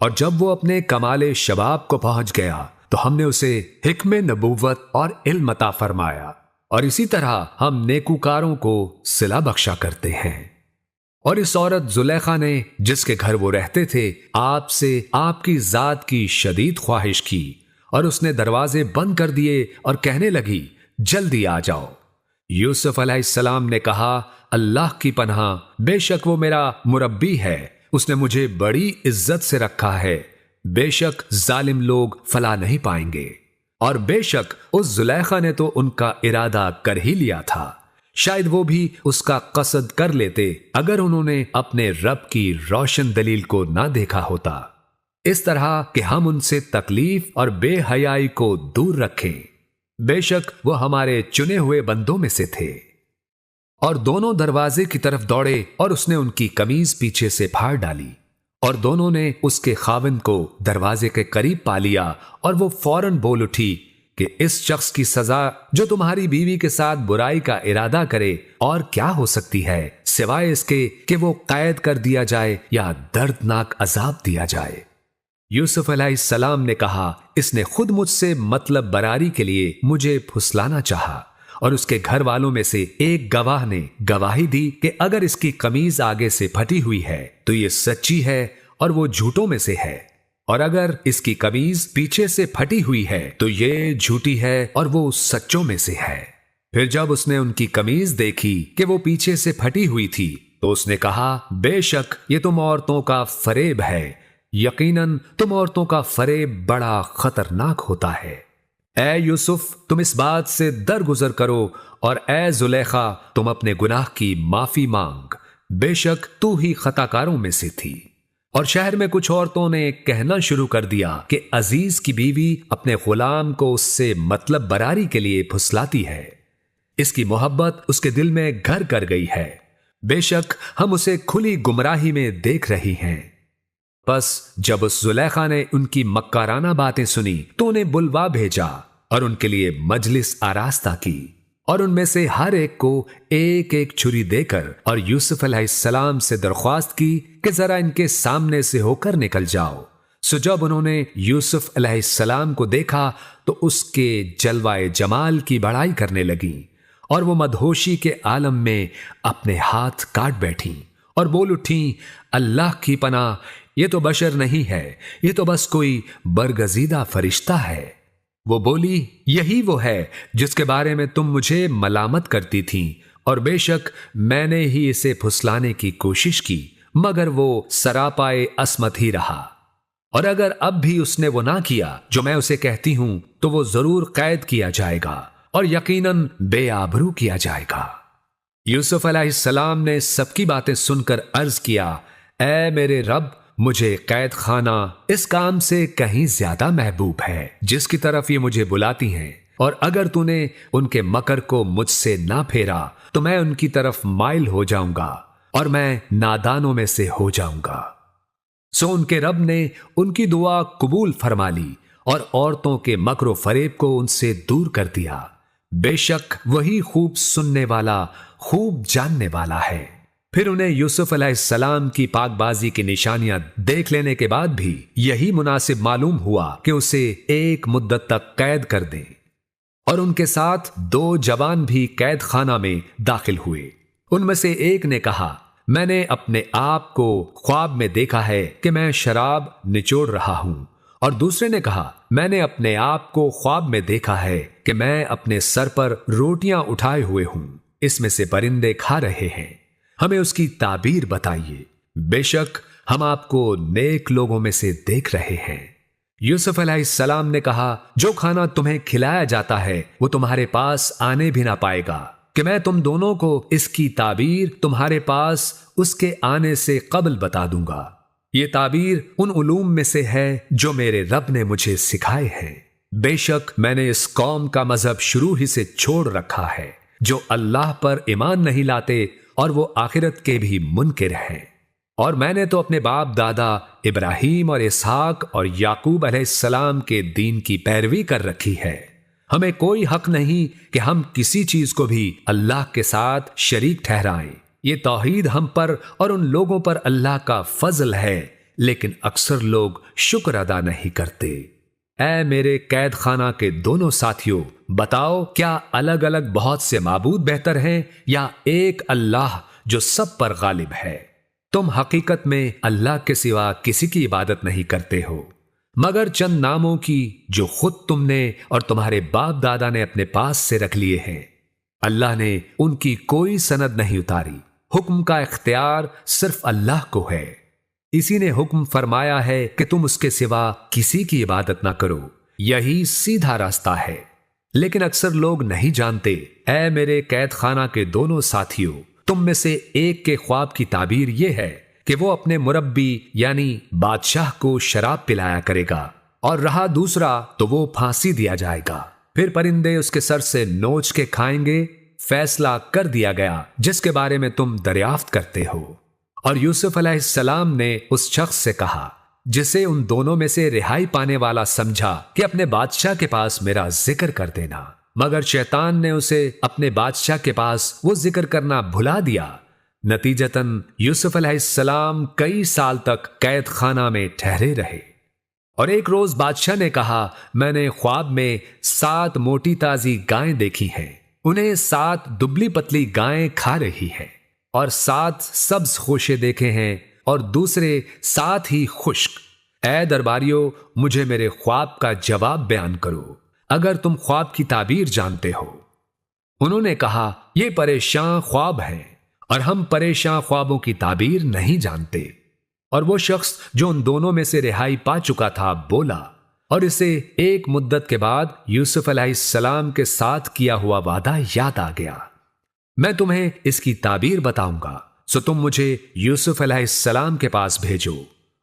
اور جب وہ اپنے کمال شباب کو پہنچ گیا تو ہم نے اسے حکم نبوت اور علم عطا فرمایا، اور اسی طرح ہم نیکوکاروں کو صلہ بخشا کرتے ہیں۔ اور اس عورت زلیخا نے جس کے گھر وہ رہتے تھے آپ سے آپ کی ذات کی شدید خواہش کی، اور اس نے دروازے بند کر دیے اور کہنے لگی جلدی آ جاؤ۔ یوسف علیہ السلام نے کہا اللہ کی پناہ، بے شک وہ میرا مربی ہے، اس نے مجھے بڑی عزت سے رکھا ہے، بے شک ظالم لوگ فلاح نہیں پائیں گے۔ اور بے شک اس زلیخا نے تو ان کا ارادہ کر ہی لیا تھا، شاید وہ بھی اس کا قصد کر لیتے اگر انہوں نے اپنے رب کی روشن دلیل کو نہ دیکھا ہوتا، اس طرح کہ ہم ان سے تکلیف اور بے حیائی کو دور رکھیں، بے شک وہ ہمارے چنے ہوئے بندوں میں سے تھے۔ اور دونوں دروازے کی طرف دوڑے اور اس نے ان کی قمیض پیچھے سے پھاڑ ڈالی، اور دونوں نے اس کے خاوند کو دروازے کے قریب پا لیا، اور وہ فوراً بول اٹھی کہ اس شخص کی سزا جو تمہاری بیوی کے ساتھ برائی کا ارادہ کرے اور کیا ہو سکتی ہے سوائے اس کے کہ وہ قید کر دیا جائے یا دردناک عذاب دیا جائے۔ یوسف علیہ السلام نے کہا اس نے خود مجھ سے مطلب براری کے لیے مجھے پھسلانا چاہا، اور اس کے گھر والوں میں سے ایک گواہ نے گواہی دی کہ اگر اس کی قمیض آگے سے پھٹی ہوئی ہے تو یہ سچی ہے اور وہ جھوٹوں میں سے ہے، اور اگر اس کی قمیض پیچھے سے پھٹی ہوئی ہے تو یہ جھوٹی ہے اور وہ سچوں میں سے ہے۔ پھر جب اس نے ان کی قمیض دیکھی کہ وہ پیچھے سے پھٹی ہوئی تھی تو اس نے کہا بے شک یہ تم عورتوں کا فریب ہے، یقیناً تم عورتوں کا فریب بڑا خطرناک ہوتا ہے۔ اے یوسف تم اس بات سے درگزر کرو، اور اے زلیخا تم اپنے گناہ کی معافی مانگ، بے شک تو ہی خطا کاروں میں سے تھی۔ اور شہر میں کچھ عورتوں نے کہنا شروع کر دیا کہ عزیز کی بیوی اپنے غلام کو اس سے مطلب براری کے لیے پھسلاتی ہے، اس کی محبت اس کے دل میں گھر کر گئی ہے، بے شک ہم اسے کھلی گمراہی میں دیکھ رہی ہیں۔ پس جب اس زلیخا نے ان کی مکارانہ باتیں سنی تو انہیں بلوا بھیجا اور ان کے لیے مجلس آراستہ کی، اور ان میں سے ہر ایک کو ایک ایک چھری دے کر اور یوسف علیہ السلام سے درخواست کی کہ ذرا ان کے سامنے سے ہو کر نکل جاؤ۔ سو جب انہوں نے یوسف علیہ السلام کو دیکھا تو اس کے جلوائے جمال کی بڑائی کرنے لگیں، اور وہ مدہوشی کے عالم میں اپنے ہاتھ کاٹ بیٹھیں اور بول اٹھیں اللہ کی پناہ، یہ تو بشر نہیں ہے، یہ تو بس کوئی برگزیدہ فرشتہ ہے۔ وہ بولی یہی وہ ہے جس کے بارے میں تم مجھے ملامت کرتی تھیں، اور بے شک میں نے ہی اسے پھسلانے کی کوشش کی مگر وہ سراپائے عصمت ہی رہا، اور اگر اب بھی اس نے وہ نہ کیا جو میں اسے کہتی ہوں تو وہ ضرور قید کیا جائے گا اور یقیناً بے آبرو کیا جائے گا۔ یوسف علیہ السلام نے سب کی باتیں سن کر عرض کیا اے میرے رب، مجھے قید خانہ اس کام سے کہیں زیادہ محبوب ہے جس کی طرف یہ مجھے بلاتی ہیں، اور اگر تو نے ان کے مکر کو مجھ سے نہ پھیرا تو میں ان کی طرف مائل ہو جاؤں گا اور میں نادانوں میں سے ہو جاؤں گا۔ سو ان کے رب نے ان کی دعا قبول فرما لی اور عورتوں کے مکر و فریب کو ان سے دور کر دیا، بے شک وہی خوب سننے والا خوب جاننے والا ہے۔ پھر انہیں یوسف علیہ السلام کی پاک بازی کی نشانیاں دیکھ لینے کے بعد بھی یہی مناسب معلوم ہوا کہ اسے ایک مدت تک قید کر دیں، اور ان کے ساتھ 2 جوان بھی قید خانہ میں داخل ہوئے۔ ان میں سے ایک نے کہا میں نے اپنے آپ کو خواب میں دیکھا ہے کہ میں شراب نچوڑ رہا ہوں، اور دوسرے نے کہا میں نے اپنے آپ کو خواب میں دیکھا ہے کہ میں اپنے سر پر روٹیاں اٹھائے ہوئے ہوں، اس میں سے پرندے کھا رہے ہیں، ہمیں اس کی تعبیر بتائیے، بے شک ہم آپ کو نیک لوگوں میں سے دیکھ رہے ہیں۔ یوسف علیہ السلام نے کہا جو کھانا تمہیں کھلایا جاتا ہے وہ تمہارے پاس آنے بھی نہ پائے گا کہ میں تم دونوں کو اس کی تعبیر تمہارے پاس اس کے آنے سے قبل بتا دوں گا۔ یہ تعبیر ان علوم میں سے ہے جو میرے رب نے مجھے سکھائے ہیں، بے شک میں نے اس قوم کا مذہب شروع ہی سے چھوڑ رکھا ہے جو اللہ پر ایمان نہیں لاتے اور وہ آخرت کے بھی منکر ہیں، اور میں نے تو اپنے باپ دادا ابراہیم اور اسحاق اور یعقوب علیہ السلام کے دین کی پیروی کر رکھی ہے، ہمیں کوئی حق نہیں کہ ہم کسی چیز کو بھی اللہ کے ساتھ شریک ٹھہرائیں، یہ توحید ہم پر اور ان لوگوں پر اللہ کا فضل ہے لیکن اکثر لوگ شکر ادا نہیں کرتے۔ اے میرے قید خانہ کے دونوں ساتھیوں، بتاؤ کیا الگ الگ بہت سے معبود بہتر ہیں یا ایک اللہ جو سب پر غالب ہے؟ تم حقیقت میں اللہ کے سوا کسی کی عبادت نہیں کرتے ہو مگر چند ناموں کی جو خود تم نے اور تمہارے باپ دادا نے اپنے پاس سے رکھ لیے ہیں۔ اللہ نے ان کی کوئی سند نہیں اتاری، حکم کا اختیار صرف اللہ کو ہے۔ اسی نے حکم فرمایا ہے کہ تم اس کے سوا کسی کی عبادت نہ کرو، یہی سیدھا راستہ ہے، لیکن اکثر لوگ نہیں جانتے۔ اے میرے قید خانہ کے دونوں ساتھیوں، تم میں سے ایک کے خواب کی تعبیر یہ ہے کہ وہ اپنے مربی یعنی بادشاہ کو شراب پلایا کرے گا، اور رہا دوسرا تو وہ پھانسی دیا جائے گا، پھر پرندے اس کے سر سے نوچ کے کھائیں گے۔ فیصلہ کر دیا گیا جس کے بارے میں تم دریافت کرتے ہو۔ اور یوسف علیہ السلام نے اس شخص سے کہا جسے ان دونوں میں سے رہائی پانے والا سمجھا کہ اپنے بادشاہ کے پاس میرا ذکر کر دینا، مگر شیطان نے اسے اپنے بادشاہ کے پاس وہ ذکر کرنا بھلا دیا۔ نتیجتاً یوسف علیہ السلام کئی سال تک قید خانہ میں ٹھہرے رہے۔ اور ایک روز بادشاہ نے کہا، میں نے خواب میں 7 موٹی تازی گائیں دیکھی ہیں، انہیں 7 دبلی پتلی گائیں کھا رہی ہیں، اور 7 سبز خوشے دیکھے ہیں اور دوسرے 7 ہی خشک۔ اے درباریوں، مجھے میرے خواب کا جواب بیان کرو اگر تم خواب کی تعبیر جانتے ہو۔ انہوں نے کہا، یہ پریشان خواب ہے اور ہم پریشان خوابوں کی تعبیر نہیں جانتے۔ اور وہ شخص جو ان دونوں میں سے رہائی پا چکا تھا بولا، اور اسے ایک مدت کے بعد یوسف علیہ السلام کے ساتھ کیا ہوا وعدہ یاد آ گیا۔ میں تمہیں اس کی تعبیر بتاؤں گا، سو تم مجھے یوسف علیہ السلام کے پاس بھیجو۔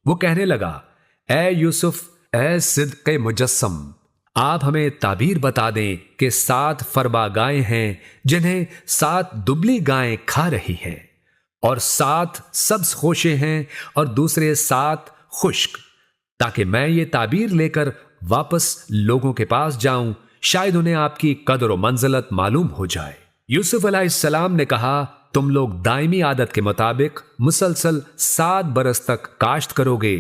وہ کہنے لگا، اے یوسف، اے صدق مجسم، آپ ہمیں تعبیر بتا دیں کہ 7 فربا گائیں ہیں جنہیں 7 دبلی گائیں کھا رہی ہیں، اور 7 سبز خوشے ہیں اور دوسرے 7 خشک، تاکہ میں یہ تعبیر لے کر واپس لوگوں کے پاس جاؤں، شاید انہیں آپ کی قدر و منزلت معلوم ہو جائے۔ یوسف علیہ السلام نے کہا، تم لوگ دائمی عادت کے مطابق مسلسل 7 برس تک کاشت کرو گے،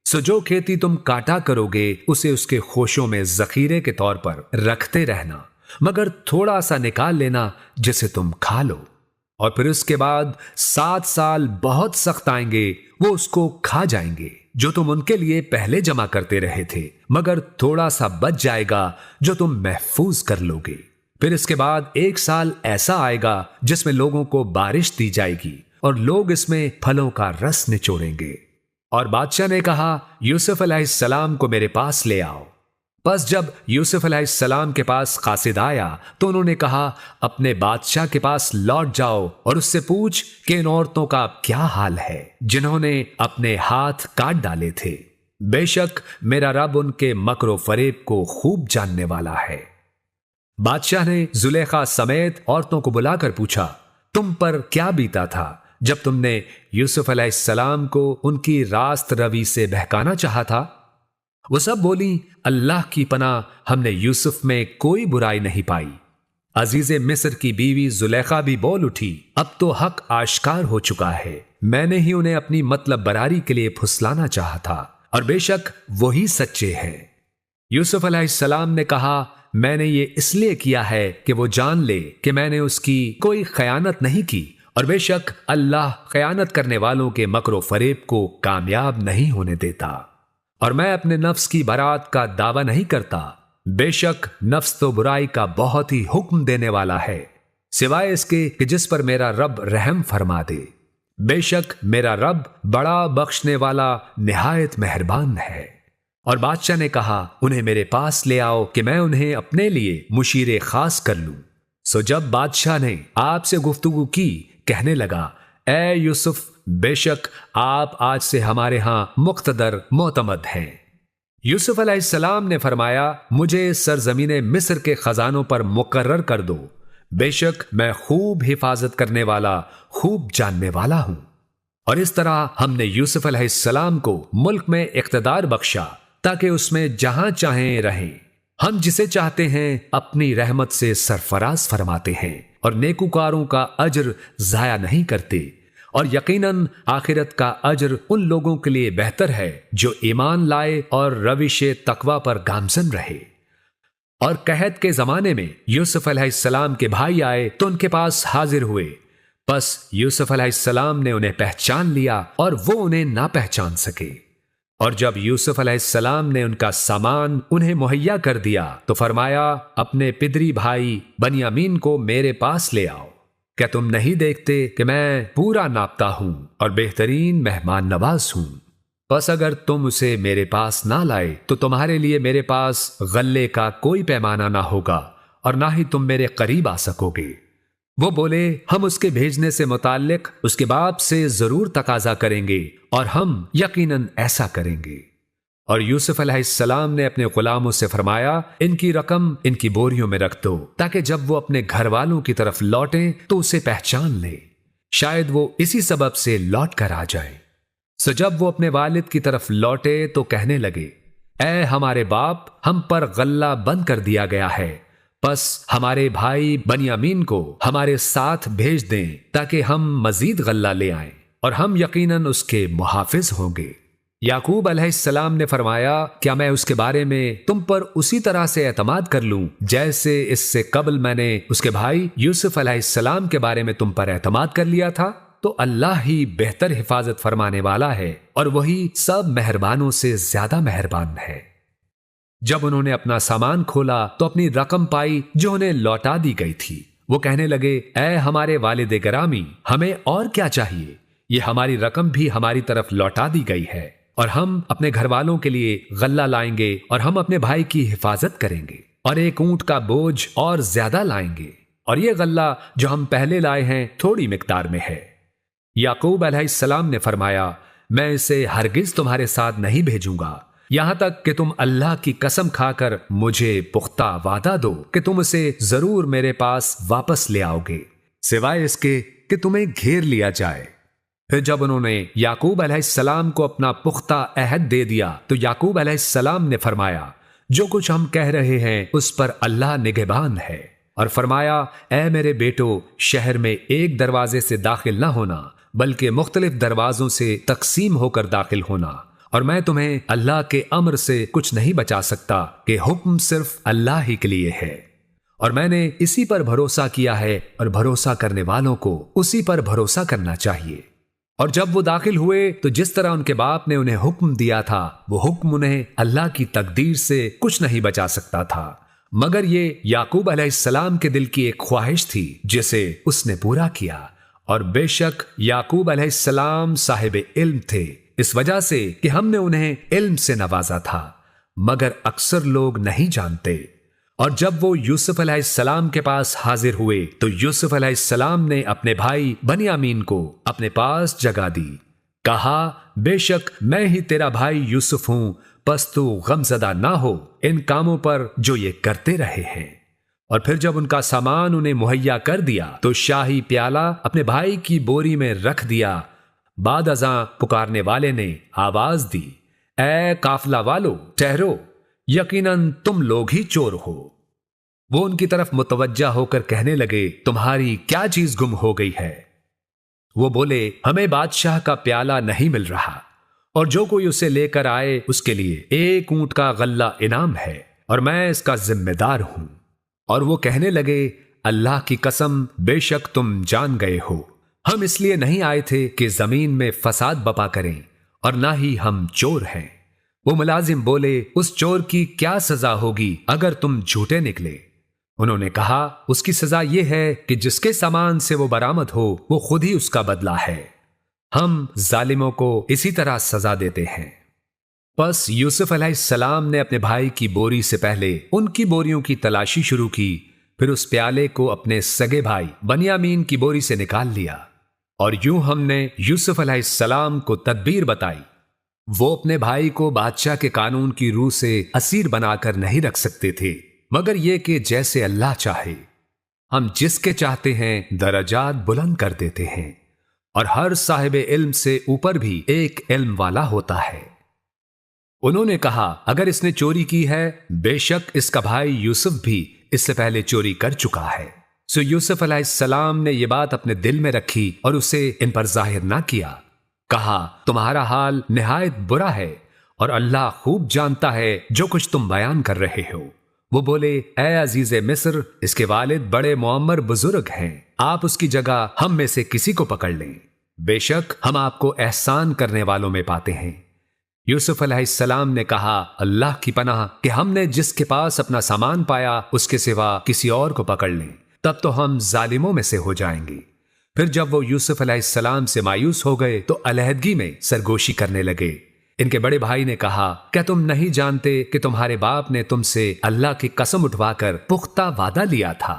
سو جو کھیتی تم کاٹا کرو گے اسے اس کے خوشوں میں ذخیرے کے طور پر رکھتے رہنا، مگر تھوڑا سا نکال لینا جسے تم کھا لو۔ اور پھر اس کے بعد 7 سال بہت سخت آئیں گے، وہ اس کو کھا جائیں گے جو تم ان کے لیے پہلے جمع کرتے رہے تھے، مگر تھوڑا سا بچ جائے گا جو تم محفوظ کر لو گے۔ پھر اس کے بعد 1 سال ایسا آئے گا جس میں لوگوں کو بارش دی جائے گی اور لوگ اس میں پھلوں کا رس نچوڑیں گے۔ اور بادشاہ نے کہا، یوسف علیہ السلام کو میرے پاس لے آؤ۔ پس جب یوسف علیہ السلام کے پاس قاصد آیا تو انہوں نے کہا، اپنے بادشاہ کے پاس لوٹ جاؤ اور اس سے پوچھ کہ ان عورتوں کا کیا حال ہے جنہوں نے اپنے ہاتھ کاٹ ڈالے تھے، بے شک میرا رب ان کے مکر و فریب کو خوب جاننے والا ہے۔ بادشاہ نے زلیخا سمیت عورتوں کو بلا کر پوچھا، تم پر کیا بیتا تھا جب تم نے یوسف علیہ السلام کو ان کی راست روی سے بہکانا چاہا تھا؟ وہ سب بولی، اللہ کی پناہ، ہم نے یوسف میں کوئی برائی نہیں پائی۔ عزیز مصر کی بیوی زلیخا بھی بول اٹھی، اب تو حق آشکار ہو چکا ہے، میں نے ہی انہیں اپنی مطلب براری کے لیے پھسلانا چاہا تھا، اور بے شک وہی سچے ہیں۔ یوسف علیہ السلام نے کہا، میں نے یہ اس لیے کیا ہے کہ وہ جان لے کہ میں نے اس کی کوئی خیانت نہیں کی، اور بے شک اللہ خیانت کرنے والوں کے مکر و فریب کو کامیاب نہیں ہونے دیتا، اور میں اپنے نفس کی برات کا دعویٰ نہیں کرتا، بے شک نفس تو برائی کا بہت ہی حکم دینے والا ہے، سوائے اس کے کہ جس پر میرا رب رحم فرما دے، بے شک میرا رب بڑا بخشنے والا نہایت مہربان ہے۔ اور بادشاہ نے کہا، انہیں میرے پاس لے آؤ کہ میں انہیں اپنے لیے مشیر خاص کر لوں۔ سو جب بادشاہ نے آپ سے گفتگو کی، کہنے لگا، اے یوسف، بے شک آپ آج سے ہمارے ہاں مقتدر معتمد ہیں۔ یوسف علیہ السلام نے فرمایا، مجھے سرزمین مصر کے خزانوں پر مقرر کر دو، بے شک میں خوب حفاظت کرنے والا، خوب جاننے والا ہوں۔ اور اس طرح ہم نے یوسف علیہ السلام کو ملک میں اقتدار بخشا تاکہ اس میں جہاں چاہیں رہیں۔ ہم جسے چاہتے ہیں اپنی رحمت سے سرفراز فرماتے ہیں، اور نیکوکاروں کا اجر ضائع نہیں کرتے، اور یقیناً آخرت کا اجر ان لوگوں کے لیے بہتر ہے جو ایمان لائے اور روش تقوی پر گامزن رہے۔ اور قحط کے زمانے میں یوسف علیہ السلام کے بھائی آئے تو ان کے پاس حاضر ہوئے، پس یوسف علیہ السلام نے انہیں پہچان لیا اور وہ انہیں نہ پہچان سکے۔ اور جب یوسف علیہ السلام نے ان کا سامان انہیں مہیا کر دیا تو فرمایا، اپنے پدری بھائی بنیامین کو میرے پاس لے آؤ۔ کیا تم نہیں دیکھتے کہ میں پورا ناپتا ہوں اور بہترین مہمان نواز ہوں؟ بس اگر تم اسے میرے پاس نہ لائے تو تمہارے لیے میرے پاس غلے کا کوئی پیمانہ نہ ہوگا اور نہ ہی تم میرے قریب آ سکو گے۔ وہ بولے، ہم اس کے بھیجنے سے متعلق اس کے باپ سے ضرور تقاضا کریں گے اور ہم یقیناً ایسا کریں گے۔ اور یوسف علیہ السلام نے اپنے غلاموں سے فرمایا، ان کی رقم ان کی بوریوں میں رکھ دو تاکہ جب وہ اپنے گھر والوں کی طرف لوٹیں تو اسے پہچان لیں، شاید وہ اسی سبب سے لوٹ کر آ جائیں۔ سو جب وہ اپنے والد کی طرف لوٹے تو کہنے لگے، اے ہمارے باپ، ہم پر غلہ بند کر دیا گیا ہے، بس ہمارے بھائی بنیامین کو ہمارے ساتھ بھیج دیں تاکہ ہم مزید غلہ لے آئیں اور ہم یقیناً اس کے محافظ ہوں گے۔ یعقوب علیہ السلام نے فرمایا، کیا میں اس کے بارے میں تم پر اسی طرح سے اعتماد کر لوں جیسے اس سے قبل میں نے اس کے بھائی یوسف علیہ السلام کے بارے میں تم پر اعتماد کر لیا تھا؟ تو اللہ ہی بہتر حفاظت فرمانے والا ہے اور وہی سب مہربانوں سے زیادہ مہربان ہے۔ جب انہوں نے اپنا سامان کھولا تو اپنی رقم پائی جو انہیں لوٹا دی گئی تھی۔ وہ کہنے لگے، اے ہمارے والد گرامی، ہمیں اور کیا چاہیے؟ یہ ہماری رقم بھی ہماری طرف لوٹا دی گئی ہے اور ہم اپنے گھر والوں کے لیے غلہ لائیں گے اور ہم اپنے بھائی کی حفاظت کریں گے اور ایک اونٹ کا بوجھ اور زیادہ لائیں گے، اور یہ غلہ جو ہم پہلے لائے ہیں تھوڑی مقدار میں ہے۔ یعقوب علیہ السلام نے فرمایا، میں اسے ہرگز تمہارے ساتھ نہیں بھیجوں گا یہاں تک کہ تم اللہ کی قسم کھا کر مجھے پختہ وعدہ دو کہ تم اسے ضرور میرے پاس واپس لے آؤ گے، سوائے اس کے کہ تمہیں گھیر لیا جائے۔ پھر جب انہوں نے یعقوب علیہ السلام کو اپنا پختہ عہد دے دیا تو یعقوب علیہ السلام نے فرمایا، جو کچھ ہم کہہ رہے ہیں اس پر اللہ نگہبان ہے، اور فرمایا، اے میرے بیٹو، شہر میں ایک دروازے سے داخل نہ ہونا بلکہ مختلف دروازوں سے تقسیم ہو کر داخل ہونا، اور میں تمہیں اللہ کے امر سے کچھ نہیں بچا سکتا کہ حکم صرف اللہ ہی کے لیے ہے، اور میں نے اسی پر بھروسہ کیا ہے اور بھروسہ کرنے والوں کو اسی پر بھروسہ کرنا چاہیے۔ اور جب وہ داخل ہوئے تو جس طرح ان کے باپ نے انہیں حکم دیا تھا وہ حکم انہیں اللہ کی تقدیر سے کچھ نہیں بچا سکتا تھا، مگر یہ یعقوب علیہ السلام کے دل کی ایک خواہش تھی جسے اس نے پورا کیا۔ اور بے شک یعقوب علیہ السلام صاحب علم تھے، اس وجہ سے کہ ہم نے انہیں علم سے نوازا تھا، مگر اکثر لوگ نہیں جانتے۔ اور جب وہ یوسف علیہ السلام کے پاس حاضر ہوئے تو یوسف علیہ السلام نے اپنے بھائی بنیامین کو اپنے پاس جگہ دی، کہا، بے شک میں ہی تیرا بھائی یوسف ہوں، پس تو غمزدہ نہ ہو ان کاموں پر جو یہ کرتے رہے ہیں۔ اور پھر جب ان کا سامان انہیں مہیا کر دیا تو شاہی پیالہ اپنے بھائی کی بوری میں رکھ دیا۔ بعد ازاں پکارنے والے نے آواز دی، اے قافلہ والو، ٹھہرو، یقیناً تم لوگ ہی چور ہو۔ وہ ان کی طرف متوجہ ہو کر کہنے لگے، تمہاری کیا چیز گم ہو گئی ہے؟ وہ بولے، ہمیں بادشاہ کا پیالہ نہیں مل رہا، اور جو کوئی اسے لے کر آئے اس کے لیے ایک اونٹ کا غلہ انعام ہے، اور میں اس کا ذمہ دار ہوں۔ اور وہ کہنے لگے، اللہ کی قسم، بے شک تم جان گئے ہو، ہم اس لیے نہیں آئے تھے کہ زمین میں فساد بپا کریں، اور نہ ہی ہم چور ہیں۔ وہ ملازم بولے، اس چور کی کیا سزا ہوگی اگر تم جھوٹے نکلے؟ انہوں نے کہا، اس کی سزا یہ ہے کہ جس کے سامان سے وہ برآمد ہو وہ خود ہی اس کا بدلہ ہے، ہم ظالموں کو اسی طرح سزا دیتے ہیں۔ پس یوسف علیہ السلام نے اپنے بھائی کی بوری سے پہلے ان کی بوریوں کی تلاشی شروع کی، پھر اس پیالے کو اپنے سگے بھائی بنیامین کی بوری سے نکال لیا، اور یوں ہم نے یوسف علیہ السلام کو تدبیر بتائی۔ وہ اپنے بھائی کو بادشاہ کے قانون کی روح سے اسیر بنا کر نہیں رکھ سکتے تھے، مگر یہ کہ جیسے اللہ چاہے، ہم جس کے چاہتے ہیں درجات بلند کر دیتے ہیں، اور ہر صاحب علم سے اوپر بھی ایک علم والا ہوتا ہے۔ انہوں نے کہا، اگر اس نے چوری کی ہے، بے شک اس کا بھائی یوسف بھی اس سے پہلے چوری کر چکا ہے۔ سو یوسف علیہ السلام نے یہ بات اپنے دل میں رکھی اور اسے ان پر ظاہر نہ کیا۔ کہا تمہارا حال نہایت برا ہے اور اللہ خوب جانتا ہے جو کچھ تم بیان کر رہے ہو۔ وہ بولے اے عزیز مصر، اس کے والد بڑے معمر بزرگ ہیں، آپ اس کی جگہ ہم میں سے کسی کو پکڑ لیں، بے شک ہم آپ کو احسان کرنے والوں میں پاتے ہیں۔ یوسف علیہ السلام نے کہا اللہ کی پناہ کہ ہم نے جس کے پاس اپنا سامان پایا اس کے سوا کسی اور کو پکڑ لیں، تب تو ہم ظالموں میں سے ہو جائیں گے۔ پھر جب وہ یوسف علیہ السلام سے مایوس ہو گئے تو علیحدگی میں سرگوشی کرنے لگے۔ ان کے بڑے بھائی نے کہا کیا تم نہیں جانتے کہ تمہارے باپ نے تم سے اللہ کی قسم اٹھوا کر پختہ وعدہ لیا تھا،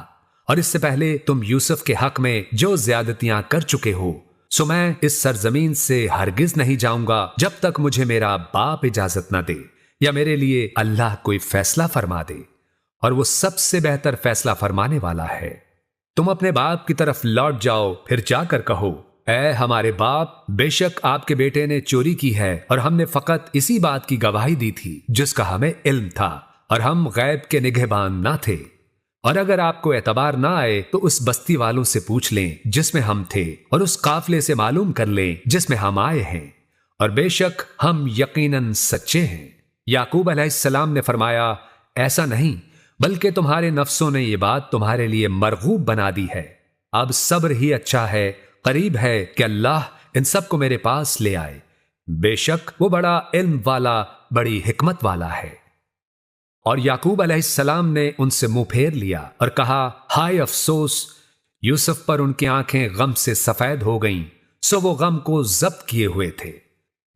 اور اس سے پہلے تم یوسف کے حق میں جو زیادتیاں کر چکے ہو، سو میں اس سرزمین سے ہرگز نہیں جاؤں گا جب تک مجھے میرا باپ اجازت نہ دے یا میرے لیے اللہ کوئی فیصلہ فرما دے، اور وہ سب سے بہتر فیصلہ فرمانے والا ہے۔ تم اپنے باپ کی طرف لوٹ جاؤ، پھر جا کر کہو اے ہمارے باپ، بے شک آپ کے بیٹے نے چوری کی ہے اور ہم نے فقط اسی بات کی گواہی دی تھی جس کا ہمیں علم تھا، اور ہم غیب کے نگہبان نہ تھے۔ اور اگر آپ کو اعتبار نہ آئے تو اس بستی والوں سے پوچھ لیں جس میں ہم تھے، اور اس قافلے سے معلوم کر لیں جس میں ہم آئے ہیں، اور بے شک ہم یقیناً سچے ہیں۔ یعقوب علیہ السلام نے فرمایا ایسا نہیں، بلکہ تمہارے نفسوں نے یہ بات تمہارے لیے مرغوب بنا دی ہے۔ اب صبر ہی اچھا ہے، قریب ہے کہ اللہ ان سب کو میرے پاس لے آئے، بے شک وہ بڑا علم والا، بڑی حکمت والا ہے۔ اور یعقوب علیہ السلام نے ان سے منہ پھیر لیا اور کہا ہائے افسوس، یوسف پر ان کی آنکھیں غم سے سفید ہو گئیں، سو وہ غم کو ضبط کیے ہوئے تھے۔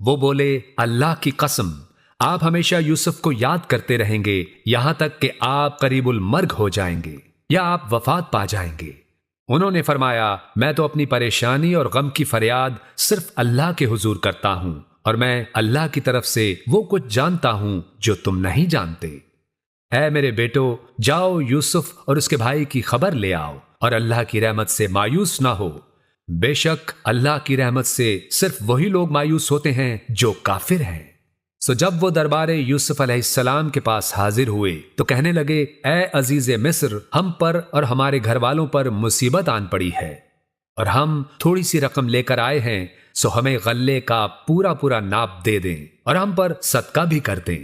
وہ بولے اللہ کی قسم، آپ ہمیشہ یوسف کو یاد کرتے رہیں گے یہاں تک کہ آپ قریب المرگ ہو جائیں گے یا آپ وفات پا جائیں گے۔ انہوں نے فرمایا میں تو اپنی پریشانی اور غم کی فریاد صرف اللہ کے حضور کرتا ہوں، اور میں اللہ کی طرف سے وہ کچھ جانتا ہوں جو تم نہیں جانتے۔ اے میرے بیٹو، جاؤ یوسف اور اس کے بھائی کی خبر لے آؤ، اور اللہ کی رحمت سے مایوس نہ ہو، بے شک اللہ کی رحمت سے صرف وہی لوگ مایوس ہوتے ہیں جو کافر ہیں۔ سو جب وہ دربار یوسف علیہ السلام کے پاس حاضر ہوئے تو کہنے لگے اے عزیز مصر، ہم پر اور ہمارے گھر والوں پر مصیبت آن پڑی ہے، اور ہم تھوڑی سی رقم لے کر آئے ہیں، سو ہمیں غلے کا پورا پورا ناپ دے دیں اور ہم پر صدقہ بھی کر دیں،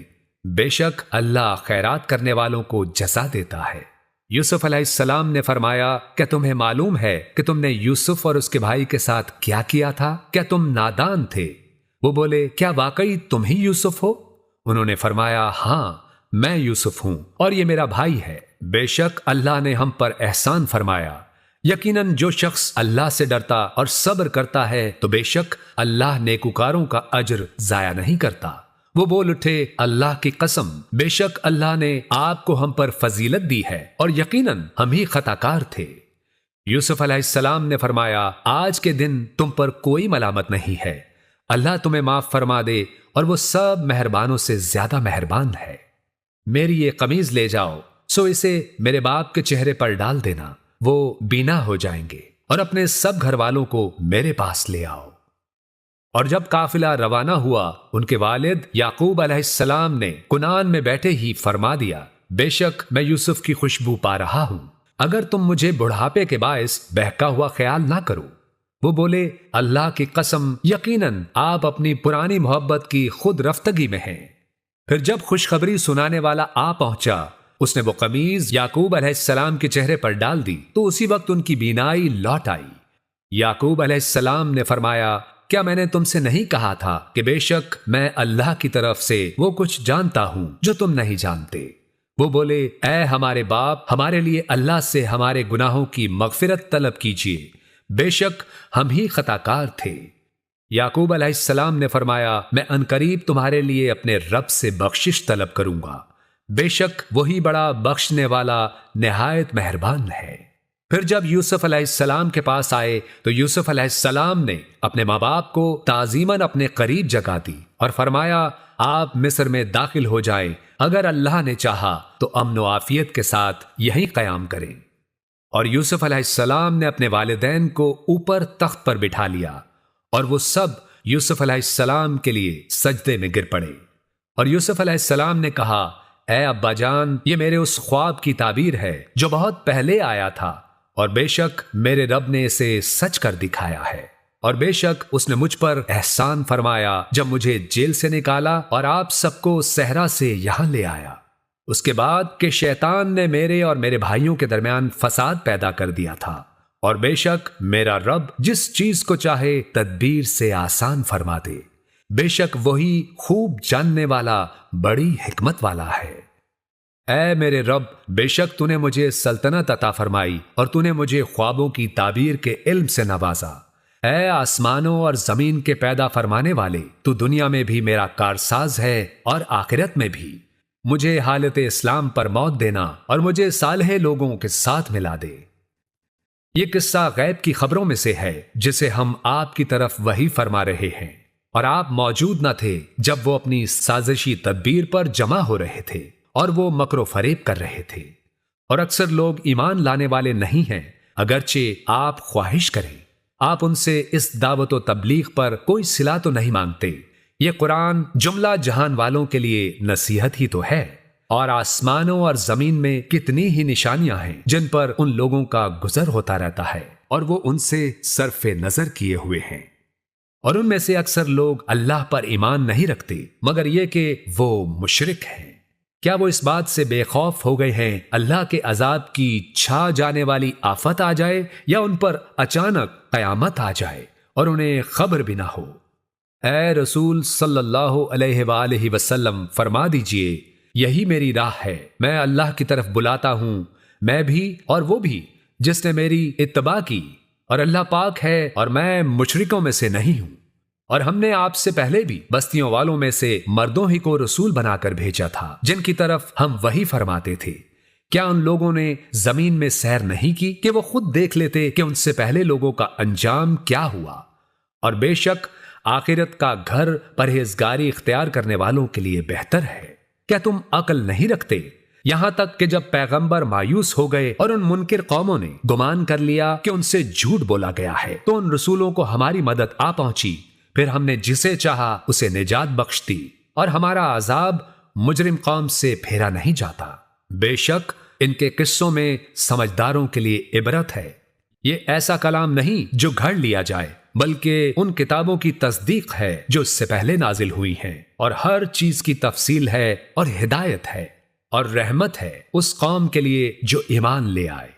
بے شک اللہ خیرات کرنے والوں کو جزا دیتا ہے۔ یوسف علیہ السلام نے فرمایا کیا تمہیں معلوم ہے کہ تم نے یوسف اور اس کے بھائی کے ساتھ کیا کیا تھا؟ کیا تم نادان تھے؟ وہ بولے کیا واقعی تم ہی یوسف ہو؟ انہوں نے فرمایا ہاں میں یوسف ہوں اور یہ میرا بھائی ہے، بے شک اللہ نے ہم پر احسان فرمایا، یقیناً جو شخص اللہ سے ڈرتا اور صبر کرتا ہے تو بے شک اللہ نیکوکاروں کا اجر ضائع نہیں کرتا۔ وہ بول اٹھے اللہ کی قسم، بے شک اللہ نے آپ کو ہم پر فضیلت دی ہے اور یقیناً ہم ہی خطا کار تھے۔ یوسف علیہ السلام نے فرمایا آج کے دن تم پر کوئی ملامت نہیں ہے، اللہ تمہیں معاف فرما دے اور وہ سب مہربانوں سے زیادہ مہربان ہے۔ میری یہ قمیض لے جاؤ، سو اسے میرے باپ کے چہرے پر ڈال دینا، وہ بینا ہو جائیں گے، اور اپنے سب گھر والوں کو میرے پاس لے آؤ۔ اور جب قافلہ روانہ ہوا، ان کے والد یعقوب علیہ السلام نے کنان میں بیٹھے ہی فرما دیا بے شک میں یوسف کی خوشبو پا رہا ہوں، اگر تم مجھے بڑھاپے کے باعث بہکا ہوا خیال نہ کرو۔ وہ بولے اللہ کی قسم، یقیناً آپ اپنی پرانی محبت کی خود رفتگی میں ہیں۔ پھر جب خوشخبری سنانے والا آ پہنچا، اس نے وہ قمیض یعقوب علیہ السلام کے چہرے پر ڈال دی تو اسی وقت ان کی بینائی لوٹ آئی۔ یعقوب علیہ السلام نے فرمایا کیا میں نے تم سے نہیں کہا تھا کہ بے شک میں اللہ کی طرف سے وہ کچھ جانتا ہوں جو تم نہیں جانتے؟ وہ بولے اے ہمارے باپ، ہمارے لیے اللہ سے ہمارے گناہوں کی مغفرت طلب کیجیے، بے شک ہم ہی خطا کار تھے۔ یعقوب علیہ السلام نے فرمایا میں عنقریب تمہارے لیے اپنے رب سے بخشش طلب کروں گا، بے شک وہی بڑا بخشنے والا نہایت مہربان ہے۔ پھر جب یوسف علیہ السلام کے پاس آئے تو یوسف علیہ السلام نے اپنے ماں باپ کو تعظیماً اپنے قریب جگہ دی اور فرمایا آپ مصر میں داخل ہو جائیں، اگر اللہ نے چاہا تو امن و عافیت کے ساتھ یہیں قیام کریں۔ اور یوسف علیہ السلام نے اپنے والدین کو اوپر تخت پر بٹھا لیا، اور وہ سب یوسف علیہ السلام کے لیے سجدے میں گر پڑے۔ اور یوسف علیہ السلام نے کہا اے ابا جان، یہ میرے اس خواب کی تعبیر ہے جو بہت پہلے آیا تھا، اور بے شک میرے رب نے اسے سچ کر دکھایا ہے، اور بے شک اس نے مجھ پر احسان فرمایا جب مجھے جیل سے نکالا اور آپ سب کو صحرا سے یہاں لے آیا، اس کے بعد کہ شیطان نے میرے اور میرے بھائیوں کے درمیان فساد پیدا کر دیا تھا، اور بے شک میرا رب جس چیز کو چاہے تدبیر سے آسان فرما دے، بے شک وہی خوب جاننے والا بڑی حکمت والا ہے۔ اے میرے رب، بے شک تو نے مجھے سلطنت عطا فرمائی اور تو نے مجھے خوابوں کی تعبیر کے علم سے نوازا۔ اے آسمانوں اور زمین کے پیدا فرمانے والے، تو دنیا میں بھی میرا کارساز ہے اور آخرت میں بھی۔ مجھے حالت اسلام پر موت دینا اور مجھے صالح لوگوں کے ساتھ ملا دے۔ یہ قصہ غیب کی خبروں میں سے ہے جسے ہم آپ کی طرف وحی فرما رہے ہیں، اور آپ موجود نہ تھے جب وہ اپنی سازشی تدبیر پر جمع ہو رہے تھے اور وہ مکر و فریب کر رہے تھے، اور اکثر لوگ ایمان لانے والے نہیں ہیں اگرچہ آپ خواہش کریں۔ آپ ان سے اس دعوت و تبلیغ پر کوئی صلہ تو نہیں مانگتے۔ یہ قرآن جملہ جہان والوں کے لیے نصیحت ہی تو ہے، اور آسمانوں اور زمین میں کتنی ہی نشانیاں ہیں جن پر ان لوگوں کا گزر ہوتا رہتا ہے اور وہ ان سے صرف نظر کیے ہوئے ہیں، اور ان میں سے اکثر لوگ اللہ پر ایمان نہیں رکھتے مگر یہ کہ وہ مشرک ہیں۔ کیا وہ اس بات سے بے خوف ہو گئے ہیں اللہ کے عذاب کی چھا جانے والی آفت آ جائے، یا ان پر اچانک قیامت آ جائے اور انہیں خبر بھی نہ ہو؟ اے رسول صلی اللہ علیہ وآلہ وسلم، فرما دیجئے یہی میری راہ ہے، میں اللہ کی طرف بلاتا ہوں، میں بھی اور وہ بھی جس نے میری اتباع کی، اور اللہ پاک ہے اور میں مشرکوں میں سے نہیں ہوں۔ اور ہم نے آپ سے پہلے بھی بستیوں والوں میں سے مردوں ہی کو رسول بنا کر بھیجا تھا جن کی طرف ہم وہی فرماتے تھے۔ کیا ان لوگوں نے زمین میں سیر نہیں کی کہ وہ خود دیکھ لیتے کہ ان سے پہلے لوگوں کا انجام کیا ہوا؟ اور بے شک آخرت کا گھر پرہیزگاری اختیار کرنے والوں کے لیے بہتر ہے۔ کیا تم عقل نہیں رکھتے؟ یہاں تک کہ جب پیغمبر مایوس ہو گئے اور ان منکر قوموں نے گمان کر لیا کہ ان سے جھوٹ بولا گیا ہے، تو ان رسولوں کو ہماری مدد آ پہنچی، پھر ہم نے جسے چاہا اسے نجات بخش دی، اور ہمارا عذاب مجرم قوم سے پھیرا نہیں جاتا۔ بے شک ان کے قصوں میں سمجھداروں کے لیے عبرت ہے۔ یہ ایسا کلام نہیں جو گھڑ لیا جائے، بلکہ ان کتابوں کی تصدیق ہے جو اس سے پہلے نازل ہوئی ہیں، اور ہر چیز کی تفصیل ہے اور ہدایت ہے اور رحمت ہے اس قوم کے لیے جو ایمان لے آئے۔